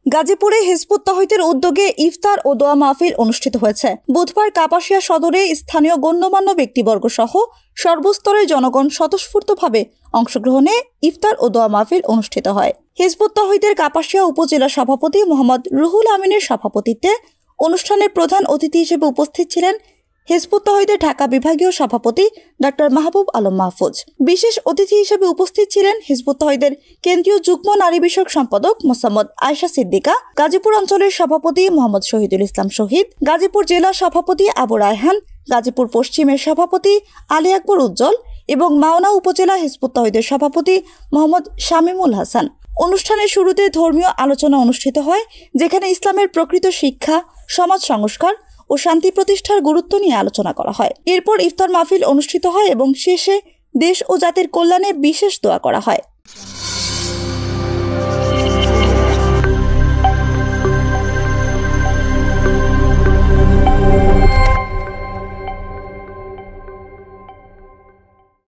গাজীপুরে হিজবুত তাওহীদের উদ্যোগে ইফতার ও দোয়া মাহফিল অনুষ্ঠিত হয়েছে। বুধবার কাপাসিয়া সদরে স্থানীয় গণ্যমান্য ব্যক্তিবর্গ সহ সর্বস্তরের জনগণ স্বতঃস্ফূর্তভাবে অংশগ্রহণে ইফতার ও দোয়া মাহফিল অনুষ্ঠিত হয়। হিজবুত তাওহীদের কাপাসিয়া উপজেলা সভাপতি মোহাম্মদ রুহুল আমিনের সভাপতিত্বে অনুষ্ঠানের প্রধান অতিথি হিসেবে উপস্থিত ছিলেন হিজবুত তাওহীদের ঢাকা বিভাগীয় সভাপতি ডক্টর মাহবুব আলম মাহফুজ। বিশেষ অতিথি হিসেবে উপস্থিত ছিলেন হিজবুত তাওহীদের কেন্দ্রীয় যুগ্ম নারী বিষয়ক সম্পাদক মোসাম্মদ আয়েশা সিদ্দিকা, গাজীপুর অঞ্চলের সভাপতি মোহাম্মদ শহীদুল ইসলাম শহীদ, গাজীপুর জেলা সভাপতি আবু রায়হান, গাজীপুর পশ্চিমের সভাপতি আলী আকবর উজ্জ্বল এবং মাওনা উপজেলা হিজবুত তাওহীদের সভাপতি মোহাম্মদ শামীমুল হাসান। অনুষ্ঠানের শুরুতে ধর্মীয় আলোচনা অনুষ্ঠিত হয়, যেখানে ইসলামের প্রকৃত শিক্ষা, সমাজ সংস্কার ও শান্তি প্রতিষ্ঠার গুরুত্ব নিয়ে আলোচনা করা হয়। এরপর ইফতার মাহফিল অনুষ্ঠিত হয় এবং শেষে দেশ ও জাতির কল্যাণে বিশেষ দোয়া করা হয়।